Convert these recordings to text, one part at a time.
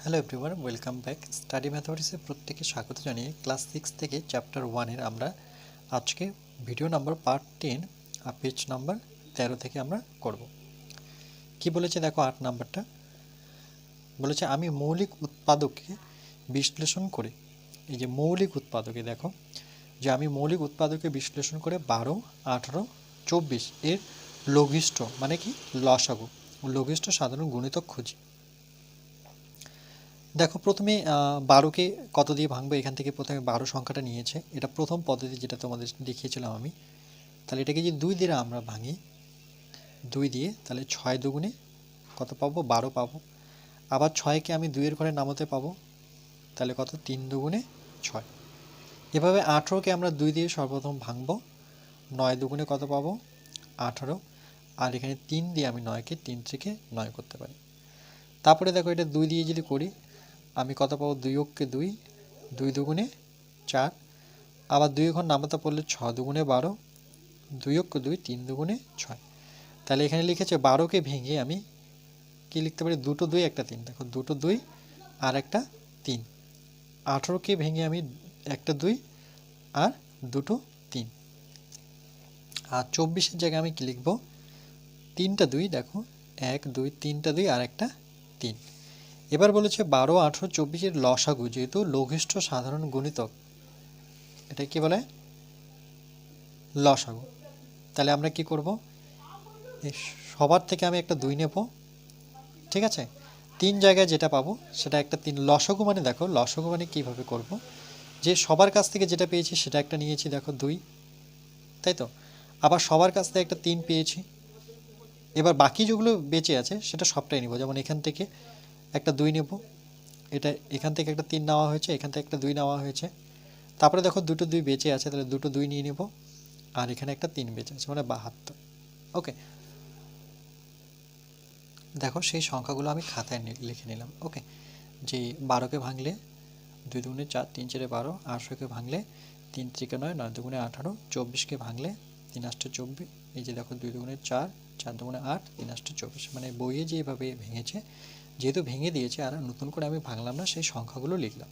Hello everyone, welcome back. Study ম্যাথমেটিক্সে প্রত্যেকে স্বাগত জানিয়ে ক্লাস 6 থেকে চ্যাপ্টার 1-এর আমরা আজকে video number part 10 page number 13 থেকে আমরা করব। কি বলেছে দেখো, 8 নাম্বারটা বলেছে আমি মৌলিক উৎপাদকে বিশ্লেষণ করে, এই যে মৌলিক উৎপাদকে দেখো যে আমি মৌলিক উৎপাদকে বিশ্লেষণ করে 12, 18, 24 এর লঘিষ্ঠ মানে কি লসাগু লঘিষ্ঠ সাধারণ গুণিতক খুঁজি। দেখো প্রথমে 12কে কত দিয়ে ভাঙবো, এখান থেকে প্রথমে 12 সংখ্যাটা নিয়েছে, এটা প্রথম পদ্ধতি যেটা তোমাদের দেখিয়েছিলাম আমি। তাহলে এটাকে যদি 2 দিয়ে আমরা ভাঙি, 2 দিয়ে তাহলে 6 দুগুণে কত পাবো, 12 পাবো। আবার 6কে আমি 2 এর ঘরে নামাতে পাবো, তাহলে কত, 3 দুগুণে 6। এভাবে 18কে আমরা 2 দিয়ে সর্বপ্রথম ভাঙবো, 9 দুগুণে কত পাবো, 18। আর এখানে 3 দিয়ে আমি 9কে 3 থেকে 9 করতে পারি। তারপরে দেখো এটা 2 দিয়ে যদি করি আমি কত পাবো, 2 অক্ষে 2, 2 দুগুণে 4। আবার 2 ঘর নামাতে পড়লে 6 দুগুণে 12, 2 অক্ষে 2, 3 দুগুণে 6। তাহলে এখানে লিখেছে 12কে ভেঙে আমি কি লিখতে পারি, দুটো 2 একটা 3। দেখো দুটো 2 আর একটা 3। 18কে ভেঙে আমি একটা 2 আর দুটো 3। আর 24-এর জায়গায় আমি কি লিখবো, 3টা 2, দেখো 1 2 3টা 2 আর একটা 3। এবার বলেছে 12, 18, 24-এর লসাগু যেহেতু লঘিষ্ঠ সাধারণ গুণিতক, এটা কি বলে, লসাগু। তাহলে আমরা কি করব, সবার থেকে আমি একটা 2 নেব, ঠিক আছে। 3 জায়গায় যেটা পাবো সেটা একটা 3। লসাগু মানে দেখো, লসাগু মানে কীভাবে করব, যে সবার কাছ থেকে যেটা পেয়েছি সেটা একটা নিয়েছি, দেখো 2, তাই তো। আবার সবার কাছ থেকে একটা 3 পেয়েছি, এবার বাকি যেগুলো বেঁচে আছে সেটা সবটাই নেব। যেমন এখান থেকে একটা 2 নেব, এটা এখান থেকে একটা 3 নেওয়া হয়েছে, এখান থেকে একটা 2 নেওয়া হয়েছে। তারপরে দেখো দুটো 2 বেঁচে আছে, তাহলে দুটো 2 নিয়ে নেব, আর এখানে একটা 3 বেঁচে আছে, মানে 72। ওকে, দেখো সেই সংখ্যাগুলো আমি খাতায় লিখে নিলাম। ওকে, যে 12কে ভাঙলে 2 দুগুণে 4, 3 4 12, 18কে ভাঙলে 3 3 9, 9 দুগুণে 18, 24কে ভাঙলে 3 8 24, এই যে দেখো 2 দুগুণে 4, 4 দুগুণে 8, 3 8 24। মানে বইয়ে যেভাবে ভেঙেছে, যেহেতু ভেঙে দিয়েছে আর নতুন করে আমি ভাঙলাম না, সেই সংখ্যাগুলো লিখলাম।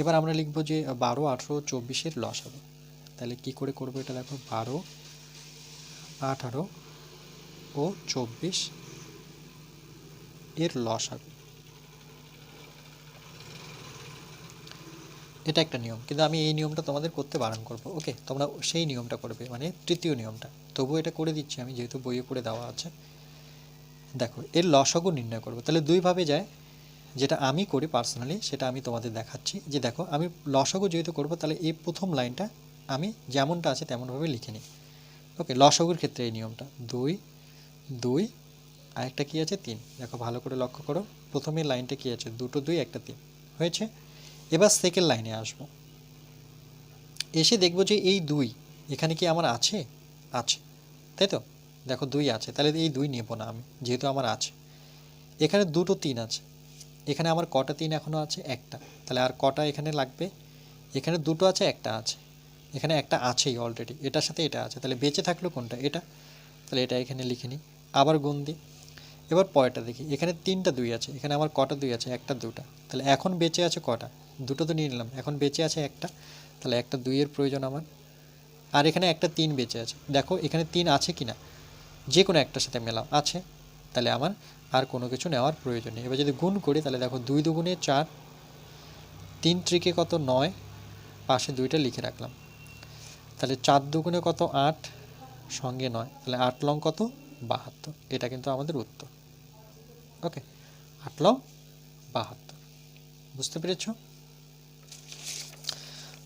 এবার আমরা লিখবো যে 12, 18, 24-এর লসাগু। তাহলে কি করে করবো এটা, দেখো 12, 18 ও 24 এর লসাগু, এটা একটা নিয়ম, কিন্তু আমি এই নিয়মটা তোমাদের করতে বারণ করব। ওকে, তোমরা সেই নিয়মটা করবে, মানে তৃতীয় নিয়মটা। তবুও এটা করে দিচ্ছি আমি, যেহেতু বইয়ে করে দেওয়া আছে। দেখো এর লসাগু নির্ণয় করব, তাহলে দুইভাবে যায়। যেটা আমি করি পার্সোনালি সেটা আমি তোমাদের দেখাচ্ছি। যে দেখো আমি লসাগু যেহেতু করব, তাহলে এই প্রথম লাইনটা আমি যেমনটা আছে তেমনভাবে লিখে নিই। ওকে, লসাগুর ক্ষেত্রে এই নিয়মটা 2 2 আর একটা কী আছে 3। দেখো ভালো করে লক্ষ্য করো, প্রথমের লাইনটা কী আছে, দুটো 2 একটা 3 হয়েছে। এবার সেকেন্ড লাইনে আসবো, এসে দেখবো যে এই 2 এখানে কি আমার আছে, আছে, তাই তো। দেখো 2 আছে, তাহলে এই 2 নেব না আমি, যেহেতু আমার আছে। এখানে দুটো 3 আছে, এখানে আমার কটা 3 এখনও আছে, একটা। তাহলে আর কটা এখানে লাগবে, এখানে দুটো আছে, একটা আছে, এখানে একটা আছেই অলরেডি, এটার সাথে এটা আছে, তাহলে বেঁচে থাকলো কোনটা, এটা। তাহলে এটা এখানে লিখে নিই, আবার গুণ দিই। এবার পরেরটা দেখি, এখানে 3টা 2 আছে, এখানে আমার কটা 2 আছে, একটা 2টা। তাহলে এখন বেঁচে আছে কটা, দুটো তো নিয়ে নিলাম, এখন বেঁচে আছে একটা, তাহলে একটা 2 এর প্রয়োজন আমার। আর এখানে একটা 3 বেঁচে আছে, দেখো এখানে 3 আছে কি না, যে কোনো একটার সাথে মেলাও, আছে। তাহলে আমার আর কোনো কিছু নেওয়ার প্রয়োজন নেই। এবার যদি গুণ করি, তাহলে দেখো 2 দুগুণে 4, 3 ত্রিকে কত 9, পাশে 2টা লিখে রাখলাম। তাহলে 4 দুগুণে কত 8, সঙ্গে 9, তাহলে 8 লং কত 72। এটা কিন্তু আমাদের উত্তর। ওকে, 8 লং 72, বুঝতে পেরেছ?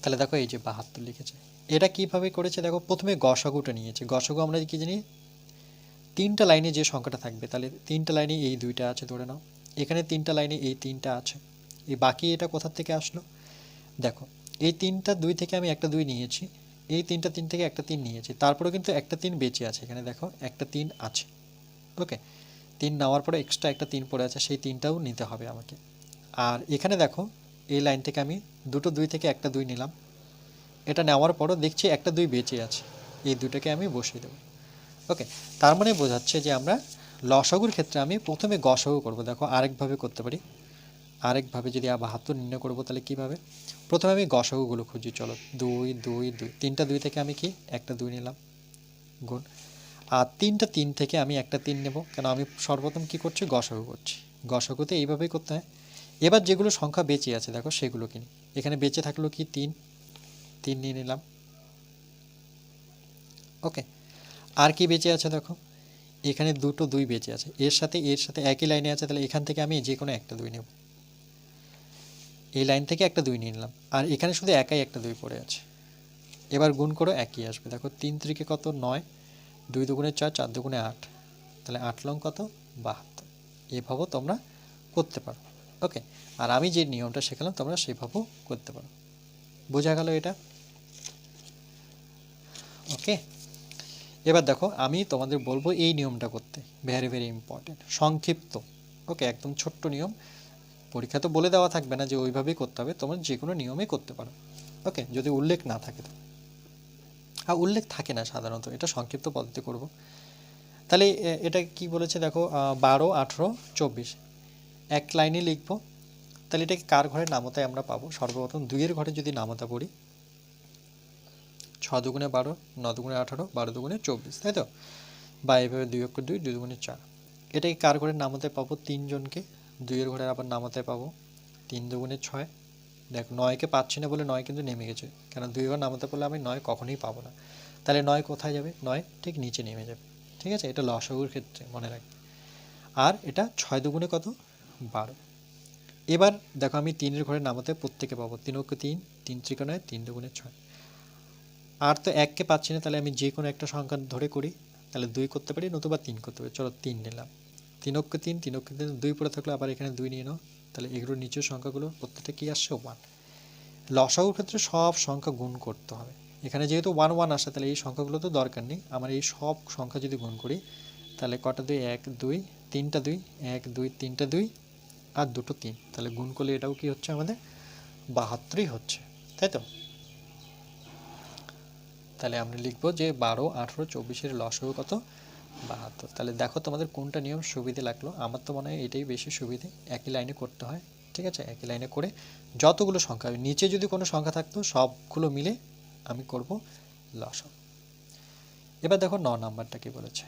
তাহলে দেখো এই যে 72 লিখেছে। এটা কিভাবে করেছে দেখো, প্রথমে গসাগুটা নিয়েছে। গসাগু আমরা কি জানি, 3টা লাইনে যে সংখ্যাটা থাকবে, তাহলে 3টা লাইনে এই 2টা আছে ধরে নাও, এখানে 3টা লাইনে এই 3টা আছে, এই বাকি এটা কোথা থেকে আসলো, দেখো এই 3টা 2 থেকে আমি একটা 2 নিয়েছি, এই 3টা 3 থেকে একটা 3 নিয়েছি, তারপরে কিন্তু একটা 3 বেঁচে আছে, এখানে দেখো একটা 3 আছে। ওকে, 3 নেওয়ার পরে এক্সট্রা একটা 3 পড়ে আছে, সেই 3টাও নিতে হবে আমাকে। আর এখানে দেখো এই লাইন থেকে আমি দুটো 2 থেকে একটা 2 নিলাম, এটা নেওয়ার পরও দেখছি একটা 2 বেঁচে আছে, এই দুটোকে আমি বসিয়ে দেবো। ওকে, তার মানে বোঝাচ্ছে যে আমরা লসাগুর ক্ষেত্রে আমি প্রথমে গসাগু করব। দেখো আরেকভাবে করতে পারি, আরেকভাবে যদি 72 নির্ণয় করব তাহলে কীভাবে, প্রথমে আমি গসাগুগুলো খুঁজি। চলো 2 2 2, তিনটা 2 থেকে আমি কি একটা 2 নিলাম গুণ, আর তিনটা 3 থেকে আমি একটা 3 নেব, কেন আমি সর্বপ্রথম কি করছি, গসাগু করছি। গসাগুতে এইভাবেই করতে হয়। এবার যেগুলো সংখ্যা বেঁচে আছে দেখো সেগুলো কিনি। এখানে বেঁচে থাকলো কি 3, 3 নিয়ে নিলাম। ওকে, আর কি বেঁচে আছে দেখো, এখানে দুটো 2 বেঁচে আছে, এর সাথে একই লাইনে আছে, তাহলে এখান থেকে আমি যে কোনো একটা 2 নেব। এই লাইন থেকে একটা 2 নিয়ে নিলাম, আর এখানে শুধু একাই একটা 2 পড়ে আছে। এবার গুণ করো, একই আসবে। দেখো 3 3 কত 9, 2 2 4, 4 2 8, তাহলে 8 লং কত 72। এভাবেও তোমরা করতে পারো। ওকে, আর আমি যে নিয়মটা শেখালাম তোমরা সেভাবেও করতে পারো। বোঝা গেল এটা? ওকে, এবার দেখো আমি তোমাদের বলবো এই নিয়মটা করতে, ভেরি ভেরি ইম্পর্টেন্ট, সংক্ষিপ্ত। ওকে, একদম ছোট্ট নিয়ম, পরীক্ষা তো বলে দেওয়া থাকবে না যে ওইভাবেই করতে হবে, তোমরা যে কোনো নিয়মে করতে পারো। ওকে, যদি উল্লেখ না থাকে তো, আর উল্লেখ থাকে না সাধারণত, এটা সংক্ষিপ্ত পদ্ধতি করব। তাহলে এটা কি বলেছে দেখো, 12 18 24 এক লাইনে লিখবো। তাহলে এটাকে কার ঘরে নামতায় আমরা পাবো, সর্বপ্রথম 2-এর ঘরে যদি নামতা পড়ি, 6 2 12, 9 2 18, 12 2 24, তাই তো, বা এইভাবে 2 অক্ষর 2, 2 2 4। এটাকে কার ঘরে নামতায় পাবো, 3 জনকে 2-এর ঘরে আবার নামতায় পাবো, 3 2 6। দেখো 9কে পাচ্ছি না বলে 9 কিন্তু নেমে গেছে, কেন 2 ঘর নামাতে পারলে আমি 9 কখনোই পাবো না। তাহলে 9 কোথায় যাবে, 9 ঠিক নিচে নেমে যাবে। ঠিক আছে, এটা লসাগুর ক্ষেত্রে মনে রাখবে। আর এটা 6 2 কত 12। এবার দেখো আমি 3-এর ঘরে নামাতে প্রত্যেকে পাবো, 3 অক্ষে 3, 3 3 9, 3 2 6। আর তো 1কে পাচ্ছি না, তাহলে আমি যে কোনো একটা সংখ্যা ধরে করি, তাহলে 2 করতে পারি, নতুবা 3 করতে পারি। চলো 3 নিলাম, 3 অক্ষে 3, 3 অক্ষে 3, 2 পড়ে থাকলো, আবার এখানে 2 নিয়ে নাও। তাহলে এগুলোর নিচের সংখ্যাগুলো প্রত্যেকটা কি আসছে, 1। লসাগুর ক্ষেত্রে সব সংখ্যা গুণ করতে হবে। এখানে যেহেতু 1 1 আসে, তাহলে এই সংখ্যাগুলো তো দরকার নেই আমার। এই সব সংখ্যা যদি গুণ করি, তাহলে কটা 2, 1 2, 3টা 2, 1 2 3টা 2, আর দুটো 3, তাহলে গুণ করলে এটাও কি হচ্ছে আমাদের 72ই হচ্ছে, তাই তো। তাহলে আমরা লিখবো যে 12 18 24-এর লসাগু কত, 72। তাহলে দেখো তোমাদের কোনটা নিয়ম সুবিধে লাগলো, আমার তো মনে হয় এটাই বেশি সুবিধে, একই লাইনে করতে হয়। ঠিক আছে, একই লাইনে করে যতগুলো সংখ্যা, নিচে যদি কোনো সংখ্যা থাকতো সবগুলো মিলে আমি করব লসাগু। এবার দেখো 9 নাম্বারটা কি বলেছে।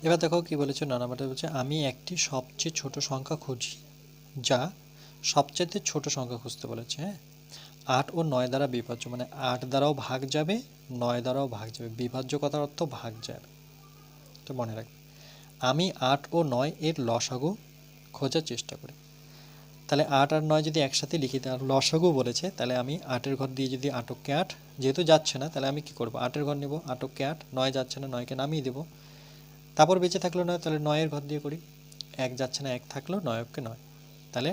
এবার দেখো কি বলেছে, 9 নাম্বারটা বলছে আমি একটি সবচেয়ে ছোট সংখ্যা খুঁজি যা সবচেয়ে ছোট সংখ্যা খুঁজতে বলেছে। হ্যাঁ, 8 ও 9 দ্বারা বিভাজ্য, মানে 8 দ্বারাও ভাগ যাবে, 9 দ্বারাও ভাগ যাবে। বিভাজ্য কথার অর্থ ভাগ যাবে, তো মনে রাখবে। আমি 8 ও 9 এর লসাগু খোঁজার চেষ্টা করি। তাহলে 8 আর 9 যদি একসাথে লিখি, তার লসাগু বলেছে, তাহলে আমি 8-এর ঘর দিয়ে যদি 8 কে 8, যেহেতু যাচ্ছে না তাহলে আমি কি করব, 8-এর ঘর নেব, 8 কে 8, 9 যাচ্ছে না, 9কে নামিয়ে দেব। তারপর বেঁচে থাকলো 9, তাহলে 9-এর ঘর দিয়ে করি, 1 যাচ্ছে না, 1 থাকলো, 9 কে 9, তাহলে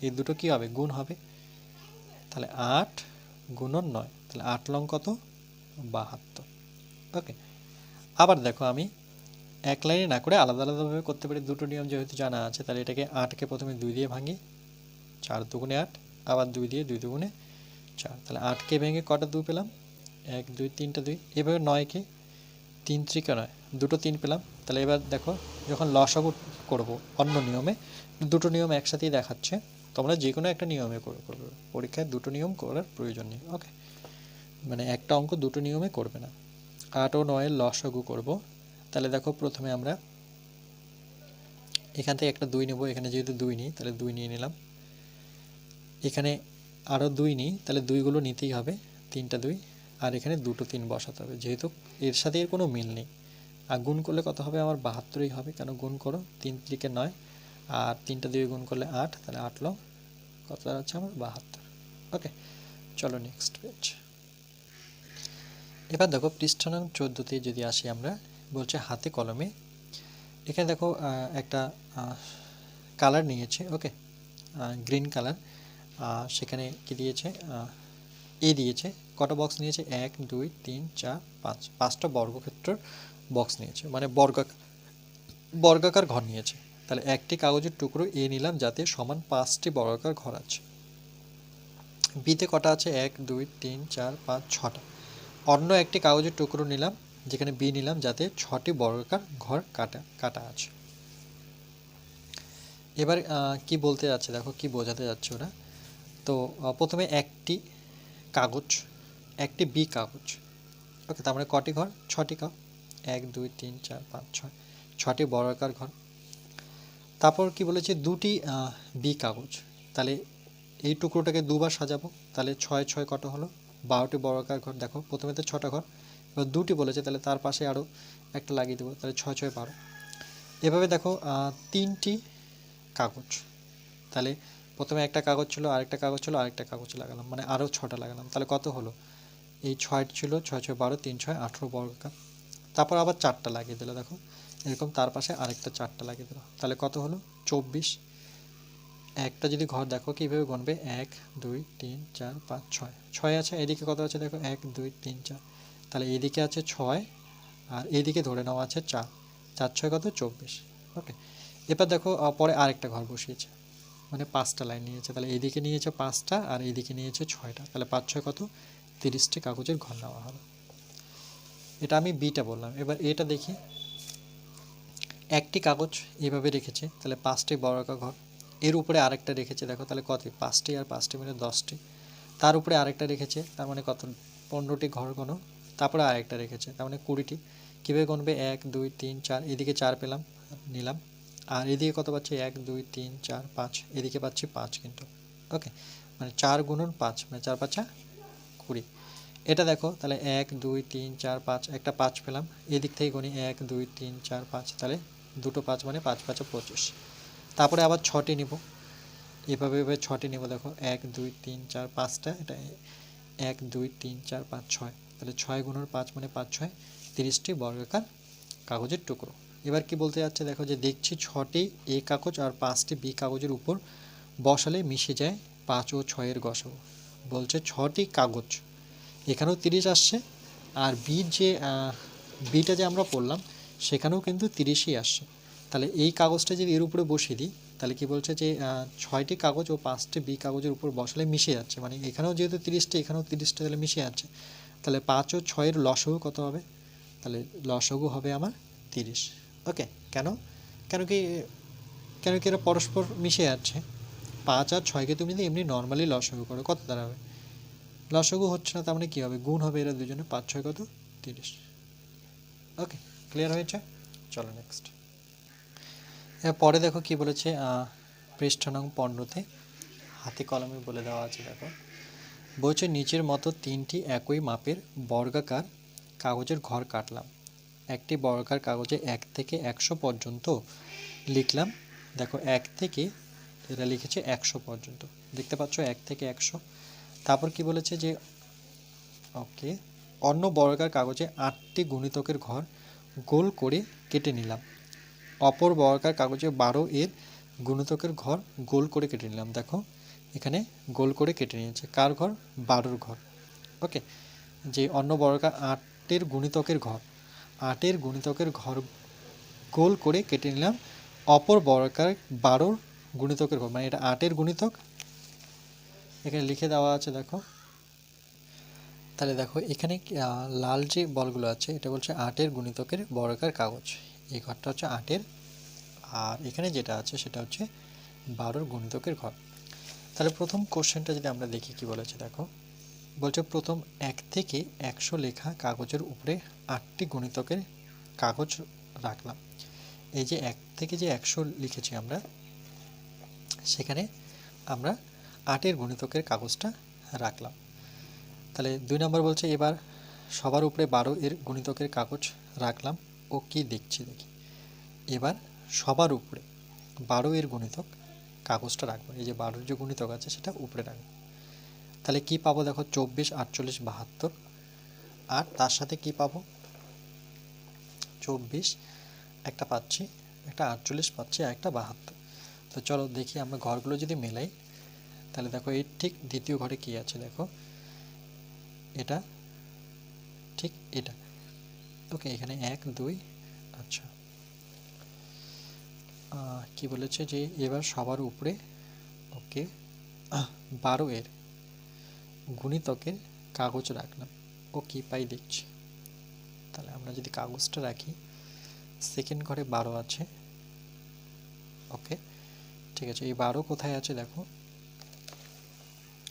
এই দুটো কি হবে, গুণ হবে। তাহলে 8 গুণন 9, তাহলে 8 লং কত 72। ওকে, আবার দেখো আমি এক লাইনে না করে আলাদা আলাদাভাবে করতে পারি, দুটো নিয়ম যেহেতু জানা আছে। তাহলে এটাকে 8কে প্রথমে 2 দিয়ে ভাঙি, 4 2 8, আবার 2 দিয়ে 2 2 4, তাহলে 8কে ভেঙে কটা 2 পেলাম, 1 2 3টা 2। এভাবে 9কে 3 3 9, দুটো 3 পেলাম। তাহলে এবার দেখো যখন লসাগু করব অন্য নিয়মে, দুটো নিয়ম একসাথেই দেখাচ্ছে, তোমরা যে কোনো একটা নিয়মে করবে, পরীক্ষায় দুটো নিয়ম করার প্রয়োজন নেই। ওকে, মানে একটা অঙ্ক দুটো নিয়মে করবে না। 8 ও 9-এর লসাগু করব। তাহলে দেখো প্রথমে আমরা এখান থেকে একটা 2 নেব, এখানে যেহেতু 2 নিই তাহলে 2 নিয়ে নিলাম। এখানে আরও 2 নিই, তাহলে 2গুলো নিতেই হবে, 3টা 2, আর এখানে দুটো 3 বসাতে হবে, যেহেতু এর সাথে এর কোনো মিল নেই। আর গুণ করলে কত হবে, আমার 72ই হবে, কেন গুণ করো, 3 3 9, আর 3টা 2 গুণ করলে 8, তাহলে 8 লং কত দাঁড়াচ্ছে আমার 72। ওকে, চলো নেক্সট পেজ। এবার দেখো পৃষ্ঠা নং 14-তে যদি আসি আমরা, বলছে হাতে কলমে। এখানে দেখো একটা কালার নিয়েছে, ওকে, গ্রিন কালার। সেখানে কি দিয়েছে, এ দিয়েছে, কটা বক্স নিয়েছে, 1 2 3 4 5, 5টা বর্গক্ষেত্রের বক্স নিয়েছে, মানে বর্গাকার ঘর নিয়েছে। তাহলে একটি কাগজের টুকরো এ নিলাম যাতে সমান 5টি বর্গাকার ঘর আছে। বিতে কটা আছে, 1 2 3 4 5 6টা। অন্য একটি কাগজের টুকরো নিলাম যেখানে বি নিলাম যাতে 6টি বর্গাকার ঘর কাটা আছে। এবার কি বলতে যাচ্ছে দেখো, কি বোঝাতে যাচ্ছে ওরা। তো প্রথমে একটি বি কাগজ, ওকে, তার মানে কটি ঘর? 6টি ঘর, 1 2 3 4 5 6, 6টি বর্গাকার ঘর। তারপর কি বলেছে, দুটি বি কাগজ, তাহলে এই টুকরোটাকে দুবার সাজাবো, তাহলে 6 6 কত হলো? 12টি বর্গাকার ঘর। দেখো প্রথমে তো 6টা ঘর, এবার দুটি বলেছে, তাহলে তার পাশে আরও একটা লাগিয়ে দেবো, তাহলে 6 6 12। এভাবে দেখো 3টি কাগজ, তাহলে প্রথমে একটা কাগজ ছিল, আরেকটা কাগজ ছিল, আরেকটা কাগজ লাগালাম, মানে আরও 6টা লাগালাম, তাহলে কত হলো? এই 6 ছিল, 6 6 12, 3 6 18 বর্গাকার। তারপর আবার 4টা লাগিয়ে দিল, দেখো এরকম তার পাশে আরেকটা 4টা লাগিয়ে দিল, তাহলে কত হলো? 24। একটা যদি ঘর দেখো কীভাবে গুনবে, 1 2 3 4 5 6, 6 আছে, এদিকে কত আছে দেখো, 1 2 3 4, তাহলে এইদিকে আছে 6 আর এইদিকে ধরে নেওয়া আছে 4, 4 6 কত? 24। ওকে, এবার দেখো পরে আরেকটা ঘর বসিয়েছে, মানে 5টা লাইন নিয়েছে, তাহলে এইদিকে নিয়েছে 5টা আর এইদিকে নিয়েছে 6টা, তাহলে 5 6 কত? 30টি কাগজের ঘর নেওয়া হলো। এটা আমি বিটা বললাম। এবার এটা দেখি, একটি কাগজ এইভাবে রেখেছে, তাহলে 5টি বর্গাকার ঘর, এর উপরে আরেকটা রেখেছে, দেখো তাহলে কত? 5টি আর 5টি মিলে 10টি, তার উপরে আরেকটা রেখেছে, তার মানে কত? 15টি ঘর গোনো, তারপরে আরেকটা রেখেছে, তার মানে 20টি। কীভাবে গুনবে? 1 2 3 4, এদিকে 4 পেলাম, নিলাম, আর এদিকে কত পাচ্ছি? 1 2 3 4 5, এদিকে পাচ্ছি 5 কিন্তু। ওকে, মানে 4 গুণন 5, মানে 4 5 20। এটা দেখো তাহলে 1 2 3 4 5, একটা 5 পেলাম, এদিক থেকে গুনি 1 2 3 4 5, তাহলে দুটো 5, মানে 5 5 25। তারপরে আবার 6টি নিব, এভাবে 6টি নিব, দেখো 1 2 3 4 5টা, এটা 1 2 3 4 5 6, তাহলে 6 গুণন 5, মানে 5 6 30টি বর্গাকার কাগজের টুকরো। এবার কি বলতে যাচ্ছে দেখো, যে দেখছি 6টি এ কাগজ আর 5টি বি কাগজের উপর বসালে মিশে যায় 5 ও 6-এর গসাগু। বলছে 6টি কাগজ, এখানেও 30 আসছে, আর বিটা যে আমরা পড়লাম সেখানেও কিন্তু 30ই আসছে, তাহলে এই কাগজটা যদি এর উপরে বসিয়ে দিই, তাহলে কি বলছে যে 6টি কাগজ ও 5টি বি কাগজের উপর বসালে মিশে যাচ্ছে, মানে এখানেও যেহেতু 30টি, এখানেও 30টা, তাহলে মিশে যাচ্ছে, তাহলে 5 ও 6-এর লসাগু কত হবে? তাহলে লসাগু হবে আমার 30। ওকে, কেন কেন কি কেন কি এরা পরস্পর মিশে যাচ্ছে? 5 আর 6কে তুমি যদি এমনি নর্মালি লসাগু করো, কত দাঁড়াবে? লসাগু হচ্ছে না, তার মানে কী হবে? গুণ হবে এরা দুজনে, 5 6 কত? 30। ওকে, ক্লিয়ার হয়েছে? চলো নেক্সট। পরে দেখো কি বলেছে, পৃষ্ঠা নং 15-তে হাতে কলমে বলে দেওয়া আছে, দেখো বলছে নিচের মতো 3টি একই মাপের বর্গাকার কাগজের ঘর কাটলাম। একটি বর্গাকার কাগজে 1 থেকে 100 পর্যন্ত লিখলাম। দেখো 1 থেকে, এরা লিখেছে 100 পর্যন্ত, দেখতে পাচ্ছ 1 থেকে 100। তারপর কি বলেছে যে ওকে, অন্য বর্গাকার কাগজে 8টি গুণিতকের ঘর গোল করে কেটে নিলাম। অপর বর্গাকার কাগজে 12 এর গুণিতকের ঘর গোল করে কেটে নিলাম। দেখো এখানে গোল করে কেটে নিয়েছে, কার ঘর? 12-র ঘর। ওকে, যে অন্য বর্গাকার 8-এর গুণিতকের ঘর, 8-এর গুণিতকের ঘর গোল করে কেটে নিলাম। অপর বর্গাকার 12-র গুণিতকের ঘর, মানে এটা 8-এর গুণিতক, এখানে লিখে দেওয়া আছে দেখো। তাহলে দেখো এখানে লাল যে বলগুলো আছে, এটা বলছে 8-এর গুণিতকের বর্গাকার কাগজ, এই ঘরটা হচ্ছে 8-এর, আর এখানে যেটা আছে সেটা হচ্ছে 12-র গুণিতকের ঘর। তাহলে প্রথম কোশ্চেনটা যদি আমরা দেখি কি বলেছে, দেখো বলছে প্রথম 1 থেকে 100 লেখা কাগজের উপরে 8টি গুণিতকের কাগজ রাখলাম। এই যে 1 থেকে যে 100 লিখেছি আমরা, সেখানে আমরা 8-এর গুণিতকের কাগজটা রাখলাম। তাহলে 2 নম্বর বলছে এবার সবার উপরে 12-এর গুণিতকের কাগজ রাখলাম। ও কি দেখছি দেখি, এবার সবার উপরে 12-এর গুণিতক কাগজটা রাখবো, এই যে 12-এর যে গুণিতক আছে সেটা উপরে রাখবো। তাহলে কি পাবো দেখো, 24 48 72, আর তার সাথে কি পাবো, 24 একটা পাচ্ছি, একটা 48 পাচ্ছি, আর একটা 72। তো চলো দেখি আমরা ঘরগুলো যদি মেলাই, তাহলে দেখো এই ঠিক দ্বিতীয় ঘরে কি আছে, দেখো এটা ঠিক এটা। ওকে, এখানে 1 2, আচ্ছা কি বলেছে যে এবার সবার উপরে, ওকে 12-এর গুণিতকের কাগজ রাখলাম। ও কি পাই দেখছি, তাহলে আমরা যদি কাগজটা রাখি, সেকেন্ড ঘরে 12 আছে। ওকে, ঠিক আছে। এই 12 কোথায় আছে দেখো,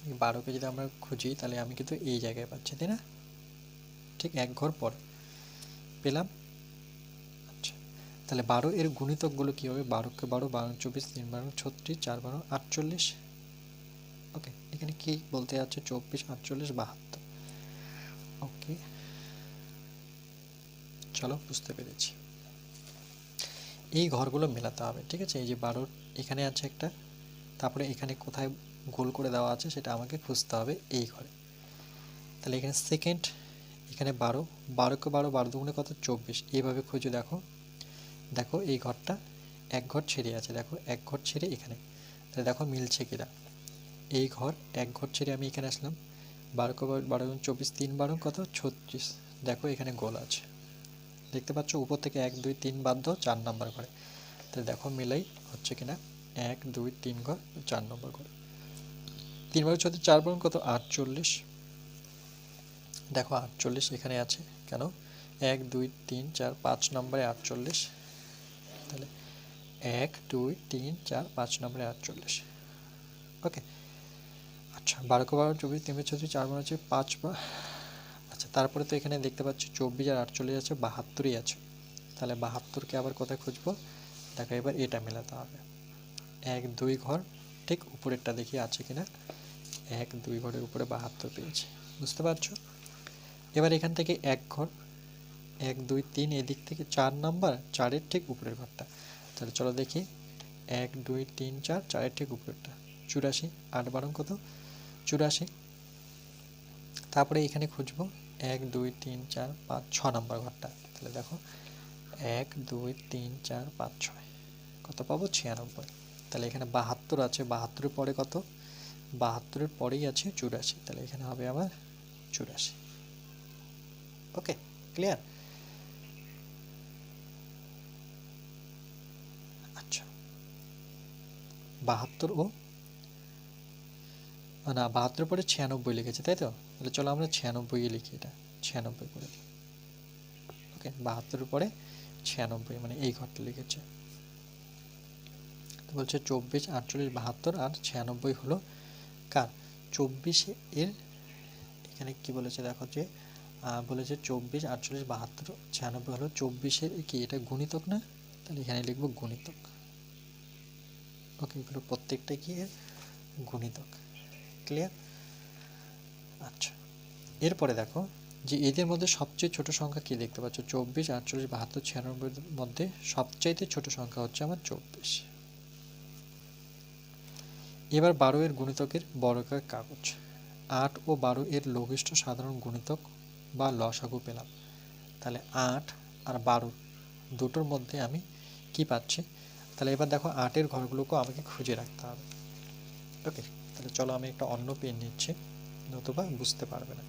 এই 12কে যদি আমরা খুঁজি তাহলে আমি কিন্তু এই জায়গায় পাচ্ছি, তাই না? ঠিক এক ঘর পর পেলাম। আচ্ছা, তাহলে 12 এর গুণিতকগুলো কী হবে? 12কে 12, 12 24, 3 12 36, 4 12 48। ওকে, এখানে কি বলতে যাচ্ছে? 24, 48, 72। ওকে, চলো বুঝতে পেরেছি। এই ঘরগুলো মেলাতে হবে, ঠিক আছে? এই যে 12 এখানে আছে একটা, তারপরে এখানে কোথায় গোল করে দেওয়া আছে সেটা আমাকে খুঁজতে হবে এই ঘরে। তাহলে এখানে সেকেন্ড, এখানে 12, 12কে 12, 12 দুগুণে কত? 24। এইভাবে খুঁজে দেখো, দেখো এই ঘরটা এক ঘর ছেড়ে আছে, দেখো এক ঘর ছেড়ে এখানে, তাহলে দেখো মিলছে কিনা। এই ঘর এক ঘর ছেড়ে আমি এখানে আসলাম, 12কে 12, 12 24, 3 12 কত? 36। দেখো এখানে গোল আছে, দেখতে পাচ্ছ? উপর থেকে 1 2 3 বাদ দাও, 4 নম্বর ঘরে। তাহলে দেখো মিলাই হচ্ছে কিনা, 1 2 3 ঘর, 4 নম্বর ঘর। 3 12 34, 4 12 কত? 48। দেখো 48 এখানে আছে কেন? 1 2 3 4 5 নম্বরে 48। তাহলে 1 2 3 4 5 নম্বরে 48। ওকে, আচ্ছা। 12কে 12, 24, 3 34, 4 12 আছে 5 বা, আচ্ছা। তারপরে তো এখানে দেখতে পাচ্ছি 24 আর 48 আছে, 72ই আছে। তাহলে 72কে আবার কোথায় খুঁজবো? দেখো এবার এটা মেলাতে হবে। 1 2 ঘর ঠিক উপরেরটা দেখি আছে কিনা। 1 2 ঘরের উপরে 72 পেয়েছি, বুঝতে পারছো? এবার এখান থেকে এক ঘর, 1 2 3, এদিক থেকে 4 নাম্বার, 4-এর ঠিক উপরের ঘরটা। তাহলে চলো দেখি, 1 2 3 4, 4-এর ঠিক উপরেরটা 84। 8 12 কত? 84। তারপরে এখানে খুঁজবো 1 2 3 4 5 6 নাম্বার ঘরটা। তাহলে দেখো 1 2 3 4 5 6, কত পাবো? 96। তাহলে এখানে 72 আছে, 72-এর পরে কত? 72-এর পরেই আছে 84, তাহলে এখানে হবে আবার 84। ওকে, ক্লিয়ার? আচ্ছা, 72 ও না, 72-এর পরে 96 লিখেছে, তাই তো? তাহলে চলো আমরা 96 লিখি, এটা 96 করে দিই। ওকে, 72-এর পরে 96, মানে এই ঘরটা লিখেছে। তো বলছে 24 48 72 আর 96 হলো কার? 24 এর, এখানে কি বলেছে দেখো, যে বলেছে 24 48 72 96 হলো 24-এর কি, এটা গুণিতক না? তাহলে এখানে লিখবো গুণিতক। ওকে, এগুলো প্রত্যেকটা কি এর গুণিতক। ক্লিয়ার? আচ্ছা, এরপরে দেখো যে এদের মধ্যে সবচেয়ে ছোট সংখ্যা কি দেখতে পাচ্ছ? 24 48 72 96-এর মধ্যে সবচাইতে ছোট সংখ্যা হচ্ছে আমার 24। এবার 12 এর গুণিতকের বর্গাকার কাগজ। 8 ও 12 এর লঘিষ্ঠ সাধারণ গুণিতক বা লসাগু পেলাম। তাহলে 8 আর 12 দুটোর মধ্যে আমি কি পাচ্ছি? তাহলে এবার দেখো 8 এর ঘরগুলোকেও আমাকে খুঁজে রাখতে হবে। ওকে, তাহলে চলো আমি একটা অন্য পেন নিচ্ছি, নতুবা বুঝতে পারবে না।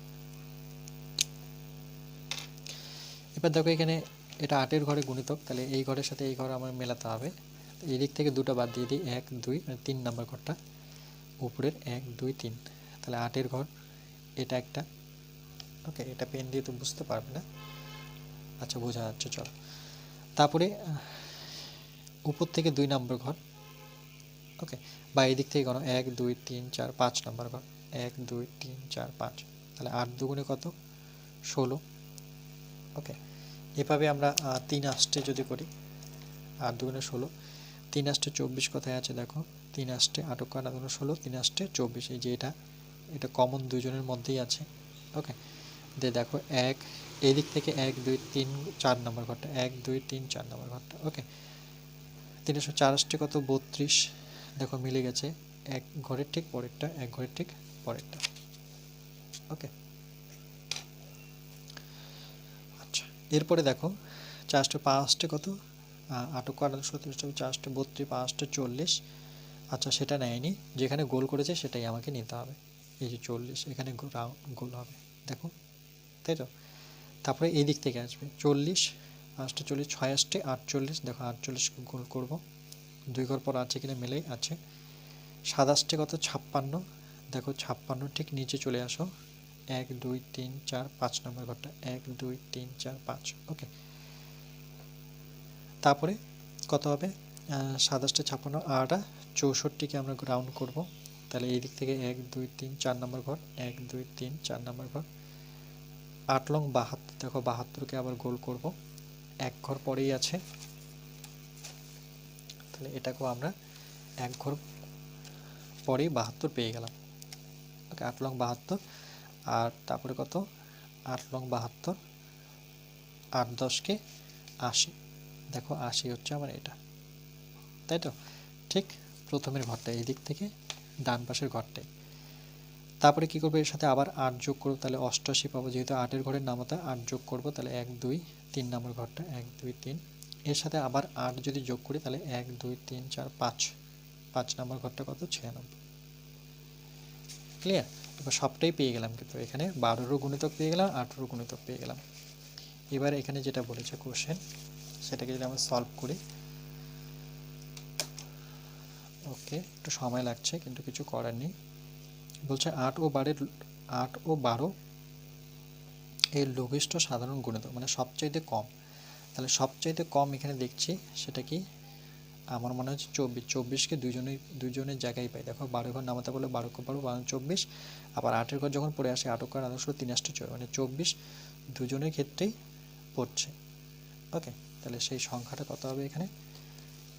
এবার দেখো এখানে এটা 8 এর ঘরে গুণিতক, তাহলে এই ঘরের সাথে এই ঘর আমার মেলাতে হবে। এই দিক থেকে দুটো বাদ দিয়ে দিই, 1 2 মানে 3 নাম্বার ঘরটা উপরের 1 2 3। তাহলে 8 এর ঘর এটা একটা। ওকে, এটা পেন দিয়ে তো বুঝতে পারবে না, আচ্ছা বোঝা যাচ্ছে, চলো। তারপরে উপর থেকে 2 নম্বর ঘর। ওকে, বা এই দিক থেকে গণ 1 2 3 4 5 নম্বর ঘর, 1 2 3 4 5। তাহলে 8 দুগুণে কত? 16। ওকে, এভাবে আমরা 3 আষ্টে যদি করি, 8 দুগুণে 16, 3 আষ্টে 24 কোথায় আছে দেখো, 3 আষ্টে 8 × 8 = 16, 3 আষ্টে 24, এই যে এটা কমন দুজনের মধ্যেই আছে। ওকে, দিয়ে দেখো এই দিক থেকে 1 2 3 4 নম্বর ঘরটা, 1 2 3 4 নম্বর ঘরটা। ওকে, 304 আষ্টে কত? 32। দেখো মিলে গেছে, এক ঘরের ঠিক পরেরটা, এক ঘরের ঠিক পরেরটা। ওকে, আচ্ছা। এরপরে দেখো 4 5 আষ্টে কত? 8 × 8 = 37, 4 আষ্টে 32, 5 আষ্টে 40। আচ্ছা, সেটা নেয়নি, যেখানে গোল করেছে সেটাই আমাকে নিতে হবে। এই যে 40, এখানে গোল হবে, দেখো, তাই তো? তারপরে এই দিক থেকে আসবে 40, 5 40, 6 আষ্টে 48। দেখো 48 গোল করব, 2 ঘর পর আছে কিনা, মেলেই আছে। 7 আষ্টে কত? 56। দেখো 56 ঠিক নিচে চলে আসো, 1 2 3 4 5 নম্বর ঘরটা 1 2 3 4 5। ওকে, তারপরে কত হবে 27 56 আর 64কে আমরা রাউন্ড করব, তাহলে এই দিক থেকে 1 2 3 4 নম্বর ঘর 1 2 3 4 নম্বর ঘর। 8 লং 72, দেখো 72কে আবার গোল করব, এক ঘর পরেই আছে, তাহলে এটাকেও আমরা এক ঘর পরেই 72 পেয়ে গেলাম। ওকে, 8 লং 72, আর তারপরে কত 8 লং 72, 8 10কে 80, দেখো 80 হচ্ছে আমার এটা, তাই তো? ঠিক প্রথমের ঘরটা এই দিক থেকে ডান পাশের ঘরটাই। তারপরে কি করবো, এর সাথে আবার 8 যোগ করবো, তাহলে 88 পাবো, যেহেতু 8-এর ঘরের নামতা 8 যোগ করবো, তাহলে 1 2 3 নম্বর ঘরটা 1 2 3, এর সাথে আবার 8 যদি যোগ করি তাহলে 1 2 3 4 5, 5 নম্বর ঘরটা কত 96। ক্লিয়ার? এবার সবটাই পেয়ে গেলাম, কিন্তু এখানে 12-রও গুণিতক পেয়ে গেলাম, 18-রও গুণিতক পেয়ে গেলাম। এবার এখানে যেটা বলেছে কোশ্চেন, সেটাকে যদি আমরা সলভ করি, ওকে একটু সময় লাগছে কিন্তু কিছু করার নেই। বলছে 8 ও 12 এর লঘিষ্ঠ সাধারণ গুণিতক, মানে সবচাইতে কম। তাহলে সবচাইতে কম এখানে দেখছি সেটা কি, আমার মনে হচ্ছে 24। 24কে দুজনের জায়গায় পাই, দেখো 12 ঘর নামাতে বলে 12 × 12 12 24, আবার 8-এর ঘর যখন পড়ে আসে 8 ঘর 3 8 4, মানে 24 দুজনের ক্ষেত্রেই পড়ছে। ওকে, তাহলে সেই সংখ্যাটা কত হবে এখানে,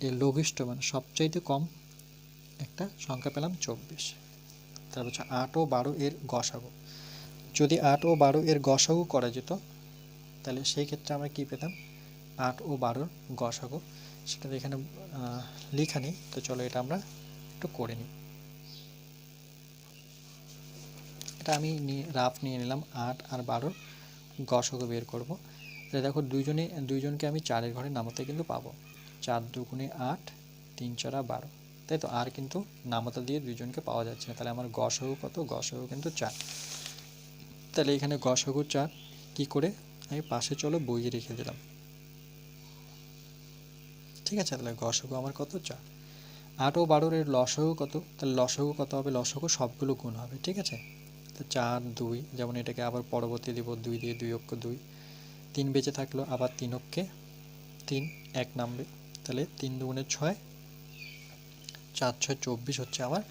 এর লঘিষ্ঠ মানে সবচাইতে কম একটা সংখ্যা পেলাম 24। তারপর হচ্ছে 8 ও 12 এর গসাগু, যদি 8 ও 12 এর গসাগু করা যেত তাহলে সেই ক্ষেত্রে আমরা কি পেতাম, 8 ও 12-র গসাগু, সেটা এখানে লেখা নেই, তো চলো এটা আমরা একটু করে নিই। এটা আমি রাফ নিয়ে নিলাম, 8 আর 12-র গসাগু বের করব। তাহলে দেখো দুইজনকে আমি 4-এর ঘরে নামাতে কিন্তু পাবো, 4 2 8 3 4 12, তাই তো? আর কিন্তু নামাতা দিয়ে দুইজনকে পাওয়া যাচ্ছে না, তাহলে আমার গসাগু কত, গসাগু কিন্তু 4। তাহলে এখানে গসাগু 4 কি করে, আমি পাশে চলো বইয়ে রেখে দিলাম, ঠিক আছে? তাহলে গসাগু আমার কত 4। 8 ও 12-র এর লসাগু কত, তাহলে লসাগু কত হবে, লসাগু সবগুলো গুণ হবে, ঠিক আছে? তো 4 2, যেমন এটাকে আবার পরবর্তী দিব 2 দিয়ে, 2 অক্ষ 2, 3 বেঁচে থাকলো, আবার 3 অক্ষে 3 1 নামবে, তাহলে 3 2 6, 4 6 24 হচ্ছে আমার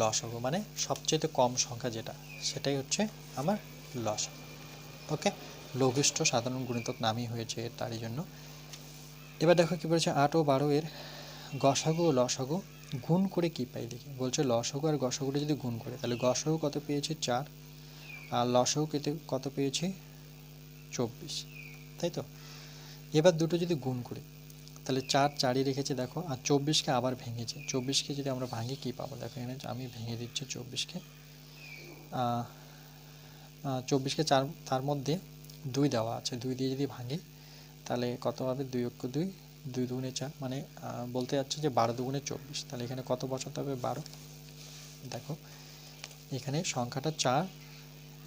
লসাগু, মানে সবচেয়ে কম সংখ্যা যেটা, সেটাই হচ্ছে আমার লসাগু। ওকে, লঘিষ্ঠ সাধারণ গুণিতক নামই হয়েছে তারই জন্য। এবার দেখো কি বলছে, 8 ও 12 এর গসাগু ও লসাগু গুণ করে কি পাই দেখি। বলছে লসাগু আর গসাগুটা যদি গুণ করে, তাহলে গসাগু কত পেয়েছি 4, আর লসাগু কত পেয়েছি 24, তাই তো? এবার দুটো যদি গুণ করি তাহলে 4 4ই রেখেছে দেখো, আর 24কে আবার ভেঙেছে, 24কে যদি আমরা ভাঙি কি পাবো, দেখো এখানে আমি ভেঙে দিচ্ছি 24কে, 24কে 4, তার মধ্যে 2 দেওয়া আছে, 2 দিয়ে যদি ভাঙি তাহলে কত হবে, 2 অক্ষ 2, 2 2 4, মানে বলতে যাচ্ছে যে 12 2 24, তাহলে এখানে কত বসাতে হবে 12। দেখো এখানে সংখ্যাটা 4,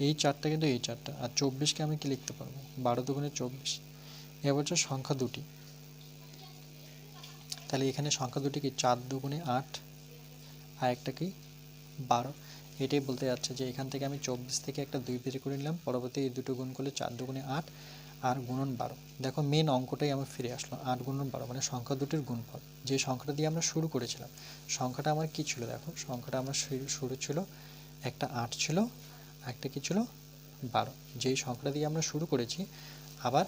এই 4টা কিন্তু এই 4টা, আর 24কে আমি কি লিখতে পারবো, 12 2 24। এবার হচ্ছে সংখ্যা দুটি, তাহলে এখানে সংখ্যা দুটি কি 4 2 8, আর একটা কি 12। এটাই বলতে যাচ্ছে যে এখান থেকে আমি 24 থেকে একটা 2 বের করে নিলাম, পরবর্তী এই দুটো গুণ করলে 4 2 8 আর গুণন 12। দেখো মেন অঙ্কটাই আমার ফিরে আসলো, 8 গুণন 12 মানে সংখ্যা দুটির গুণফল। যে সংখ্যাটা দিয়ে আমরা শুরু করেছিলাম, সংখ্যাটা আমার কি ছিল, দেখো সংখ্যাটা আমরা শুরু ছিল একটা 8 ছিল, একটা কি ছিল 12, যেই সংখ্যাটা দিয়ে আমরা শুরু করেছি, আবার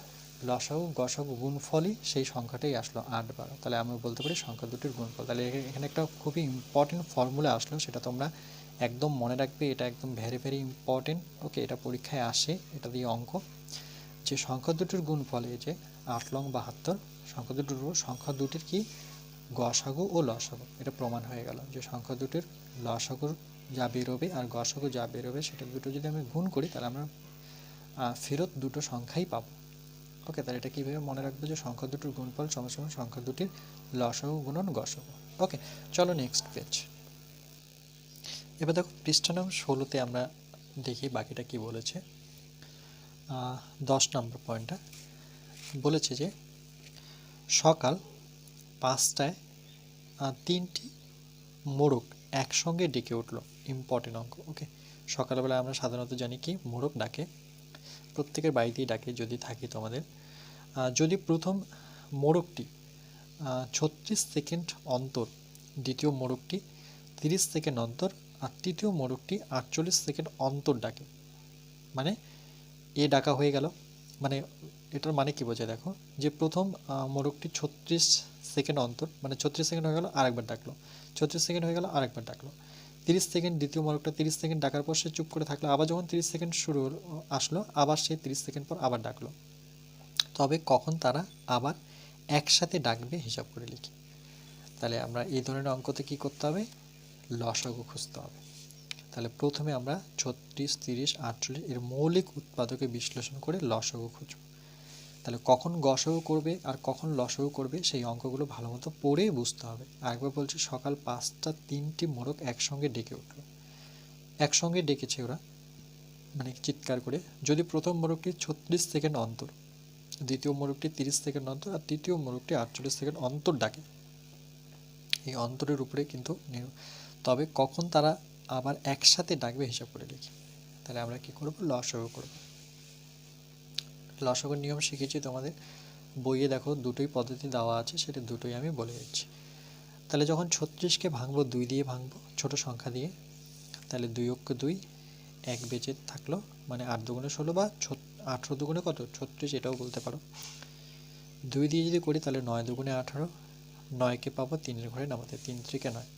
লসাগু গসাগু গুণফলই সেই সংখ্যাটাই আসলো 8 12, তাহলে আমরা বলতে পারি সংখ্যা দুটির গুণফল। তাহলে এখানে একটা খুবই ইম্পর্টেন্ট ফর্মুলা আসলো, সেটা তোমরা একদম মনে রাখবে, এটা একদম ভেরি ভেরি ইম্পর্টেন্ট। ওকে, এটা পরীক্ষায় আসে, এটা দিয়ে অঙ্ক, যে সংখ্যা দুটির গুণফল, এই যে 8 লং 72 সংখ্যা দুটির কি গসাগু ও লসাগু, এটা প্রমাণ হয়ে গেল যে সংখ্যা দুটির লসাগুর যা বেরোবে আর গসাগু যা বেরোবে সেটা দুটো যদি আমি গুণ করি তাহলে আমরা ফেরত দুটো সংখ্যাই পাবো। ওকে, তাহলে এটা কীভাবে মনে রাখবো, যে সংখ্যা দুটির গুণফল সমান সংখ্যা দুটির লসাগু গুণন গসাগু। ওকে, চলো নেক্সট পেজ। এবার দেখো পৃষ্ঠা নং 16-তে আমরা দেখি বাকিটা কি বলেছে। 10 নম্বর পয়েন্টটা বলেছে যে সকাল 5টায় 3টি মোরগ একসঙ্গে ডেকে উঠলো, ইম্পর্টেন্ট অঙ্ক। ওকে, সকালবেলা আমরা সাধারণত জানি কি মোরগ ডাকে, প্রত্যেকের বাড়িতেই ডাকে যদি থাকে তোমাদের। যদি প্রথম মোরগটি 36 সেকেন্ড অন্তর, দ্বিতীয় মোরগটি 30 সেকেন্ড অন্তর, আর তৃতীয় মোরগটি 48 সেকেন্ড অন্তর ডাকে, মানে এ ডাকা হয়ে গেল। মানে এটার মানে কি বোঝায় দেখো, যে প্রথম মোরগটি 36 সেকেন্ড অন্তর, মানে 36 সেকেন্ড হয়ে গেল আরেকবার ডাকলো, 36 সেকেন্ড হয়ে গেল আরেকবার ডাকলো, 30 সেকেন্ড দ্বিতীয় মোরগটা 30 সেকেন্ড ডাকার পর সে চুপ করে থাকলো, আবার যখন 30 সেকেন্ড শুরু আসলো আবার সে 30 সেকেন্ড পর আবার ডাকলো। তবে কখন তারা আবার একসাথে ডাকবে হিসাব করে লিখি। তাহলে আমরা এই ধরনের অঙ্কতে কি করতে হবে, লসাগু খুঁজতে হবে। তাহলে প্রথমে আমরা 36, 30, 48 এর মৌলিক উৎপাদকে বিশ্লেষণ করে লসাগু খুঁজব। তাহলে কখন গসাগু করবে আর কখন লসাগু করবে সেই অঙ্কগুলো ভালো মতো পড়ে বুঝতে হবে। আরেকবার বলছি, সকাল 5টা 3টি মোরগ একসঙ্গে ডেকে উঠলো, একসঙ্গে ডেকেছে ওরা, মানে চিৎকার করে। যদি প্রথম মোরগটি 36 সেকেন্ড অন্তর, দ্বিতীয় মোরগটি 30 সেকেন্ড অন্তর, আর তৃতীয় মোরগটি 48 সেকেন্ড অন্তর ডাকে, এই অন্তরের উপরে কিন্তু তবে কখন তারা আবার একসাথে ডাকবে হিসাব করে লিখি। তাহলে আমরা কি করব, লসাগু করব। লসাগুর নিয়ম শিখেছি তোমাদের বইয়ে, দেখো দুটোই পদ্ধতি দেওয়া আছে, সেটা দুটোই আমি বলে দিচ্ছি। তাহলে যখন 36কে ভাঙবো 2 দিয়ে ভাঙবো, ছোট সংখ্যা দিয়ে, তাহলে 2 অক্ষ 2, 1 বেঁচে থাকলো, মানে 8 দুগুণে 16 বা 18 দুগুণে কত 36 এটাও বলতে পারো। 2 দিয়ে যদি করি তাহলে 9 দুগুণে 18, 9কে পাবো 3-এর ঘরে নামাতে, 3 3-কে 9।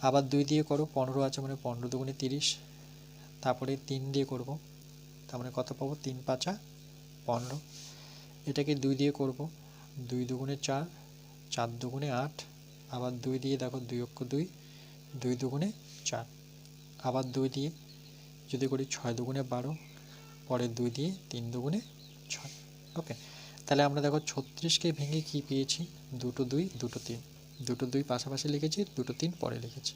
আবার 2 দিয়ে করো, 15 আছে মানে 15 দুগুণে 30, তারপরে 3 দিয়ে করব, তার মানে কত পাবো 3 5 15। এটাকে 2 দিয়ে করব, 2 দুগুণে 4, 4 দুগুণে 8, আবার 2 দিয়ে দেখো 2 অক্ষ 2, 2 দুগুণে 4, আবার 2 দিয়ে যদি করি 6 দুগুণে 12, পরে 2 দিয়ে 3 দুগুণে 6। ওকে, তাহলে আমরা দেখো 36কে ভেঙে কি পেয়েছি, দুটো 2 দুটো 3, দুটো 2 পাশাপাশি লিখেছি, দুটো 3 পরে লিখেছি।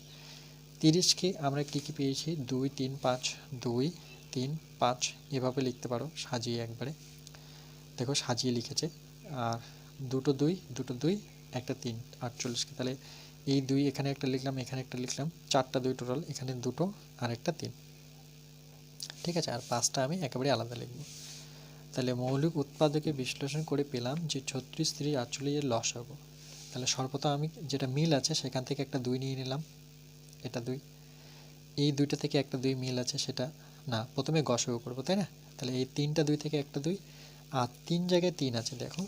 30কে আমরা কি কি পেয়েছি, 2 3 5, 2 3 5 এভাবে লিখতে পারো সাজিয়ে, একবারে দেখো সাজিয়ে লিখেছে। আর দুটো 2 দুটো 2 একটা 3, 48কে তাহলে এই 2 এখানে একটা লিখলাম, এখানে একটা লিখলাম, 4টা 2 টোটাল, এখানে দুটো আর একটা 3, ঠিক আছে। আর 5টা আমি একেবারে আলাদা লিখব। তাহলে মৌলিক উৎপাদকে বিশ্লেষণ করে পেলাম যে 36, 30, 48 এর লসাগু। তাহলে সর্বপ্রথম আমি যেটা মিল আছে সেখান থেকে একটা 2 নিয়ে নিলাম, এটা 2, এই দুইটা থেকে একটা 2 মিল আছে, সেটা না, প্রথমে গসাগু করবো তাই না। তাহলে এই 3টা 2 থেকে একটা 2, আর 3 জায়গায় 3 আছে, দেখো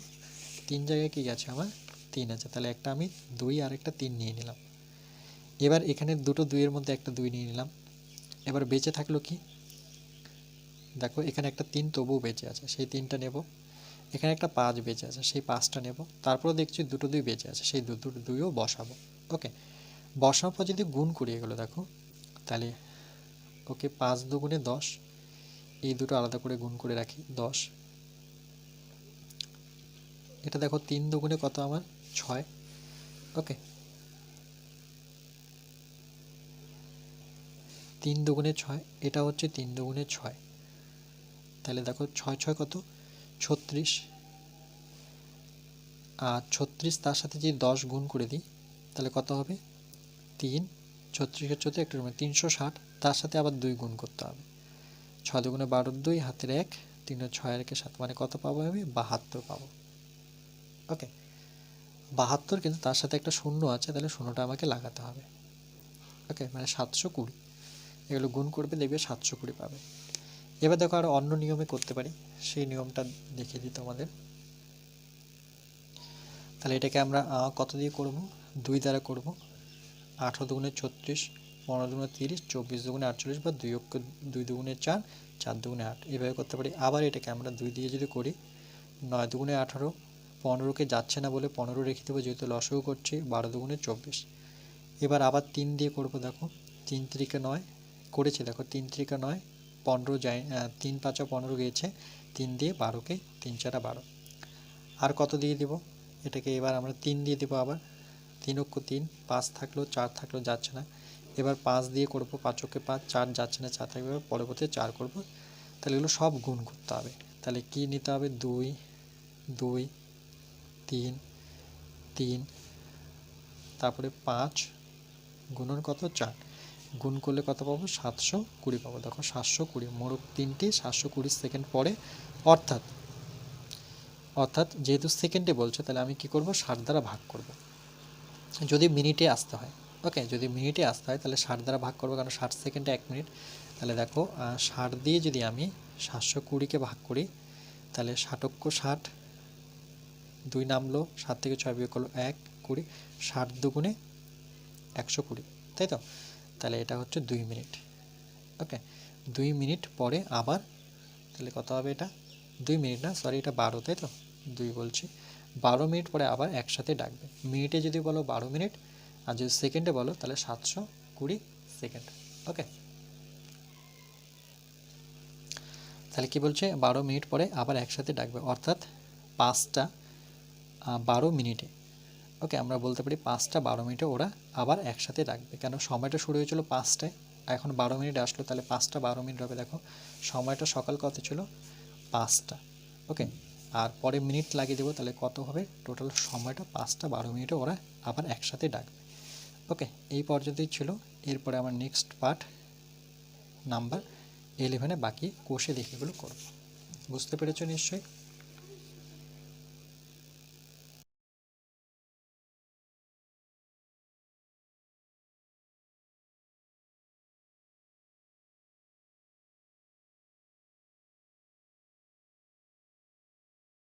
3 জায়গায় কি আছে আমার 3 আছে, তাহলে একটা আমি 2 আর একটা 3 নিয়ে নিলাম। এবার এখানে দুটো 2 এর মধ্যে একটা 2 নিয়ে নিলাম। এবার বেঁচে থাকলো কি, দেখো এখানে একটা 3 তবুও বেঁচে আছে, সেই 3টা নেব। এখানে একটা 5 বেঁচে আছে, সেই 5টা নেব। তারপরে দেখছি দুটো 2 বেঁচে আছে, সেই দুটো 2ও বসাবো। ওকে, বসানোর পর যদি গুণ করি এগুলো দেখো, তাহলে ওকে 5 দুগুণে 10, এই দুটো আলাদা করে গুণ করে রাখি 10। এটা দেখো 3 দুগুণে কত আমার 6। ওকে, 3 দুগুণে 6, এটা হচ্ছে 3 দুগুণে 6। তাহলে দেখো 6 6 কত 36, আর 36 তার সাথে যদি 10 গুণ করে দিই তাহলে কত হবে 3, 36-এর 14 একটা 360, তার সাথে আবার 2 গুণ করতে হবে, 6 দুগুণে 12, 2 হাতের 1, 3 6 আর 1 7, মানে কত পাবো আমি 72 পাবো। ওকে, 72, কিন্তু তার সাথে একটা শূন্য আছে, তাহলে শূন্যটা আমাকে লাগাতে হবে। ওকে, মানে 720, এগুলো গুণ করবে দেখবে 720 পাবে। এবার দেখো আরও অন্য নিয়মে করতে পারি, সেই নিয়মটা দেখিয়ে দিই তোমাদের। তাহলে এটাকে আমরা কত দিয়ে করব, 2 দ্বারা করব, 18 দুগুণে 36, 15 দুগুণে 30, 24 দুগুণে 48, বা 2 অক্ষ 2 দুগুণে 4, 4 দুগুণে 8, এভাবে করতে পারি। আবার এটাকে আমরা 2 দিয়ে যদি করি, 9 দুগুণে 18, 15কে যাচ্ছে না বলে 15 রেখে দেবো যেহেতু লসাগু করছি, 12 দুগুণে 24। এবার আবার 3 দিয়ে করব, দেখো 3 3-কে 9 করেছি, দেখো 3 3-কে 9, 15 যায়, 3 5 15 গিয়েছে, 3 দিয়ে 12কে 3 4 12। আর কত দিয়ে দিব, এটাকে এবার আমরা 3 দিয়ে দেবো, আবার 3 অক্ষ 3, 5 থাকলো 4 থাকলো যাচ্ছে না, এবার 5 দিয়ে করব, 5 অক্ষে 5, 4 যাচ্ছে না 4 থাকবে, পরবর্তী 4 করব। তাহলে এগুলো সব গুণ করতে হবে। তাহলে কি নিতে হবে, 2 2 3 3, তারপরে 5 গুণন কত 4, গুণ করলে কত পাবো? 720 পাবো। দেখো 720 মোট 3টি 720 সেকেন্ড পরে, অর্থাৎ যেহেতু সেকেন্ডে বলছে তাহলে আমি কি করব? 60 দ্বারা ভাগ করব যদি মিনিটে আসতে হয়। ওকে, যদি মিনিটে আসতে হয় তাহলে 60 দ্বারা ভাগ করবো, কারণ 60 সেকেন্ডে 1 মিনিট। তাহলে দেখো 60 দিয়ে যদি আমি 720কে ভাগ করি তাহলে 60 2 নামলো, 7 থেকে 6 বিয়োগ করলো 1, 20, 60 দুগুণে 120, তাই তো? তাহলে এটা হচ্ছে 2 মিনিট। ওকে, 2 মিনিট পরে আবার, তাহলে কত হবে এটা? 2 মিনিট না, সরি, এটা 12, তাই তো? 2 বলছি, 12 মিনিট পরে আবার একসাথে ডাকবে। মিনিটে যদি বলো 12 মিনিট, আর যদি সেকেন্ডে বলো তাহলে 720 সেকেন্ড। ওকে, তাহলে কি বলছে? 12 মিনিট পরে আবার একসাথে ডাকবে, অর্থাৎ 5টা 12 মিনিটে। ওকে, আমরা বলতে পারি 5টা 12 মিনিটে ওরা আবার একসাথে ডাকবে। কেন? সময়টা শুরু হয়েছিল 5টায়, এখন 12 মিনিট আসলো, তাহলে 5টা 12 মিনিট হবে। দেখো সময়টা সকাল কত ছিল? 5টা। ওকে, আর পরে মিনিট লাগিয়ে দেবো, তাহলে কত হবে? টোটাল সময়টা 5টা 12 মিনিটে ওরা আবার একসাথে ডাকবে। ওকে, এই পর্যন্তই ছিল। এরপরে আমার নেক্সট পার্ট নাম্বার 11-এ বাকি কোষে দেখে এগুলো করব। বুঝতে পেরেছো নিশ্চয়ই?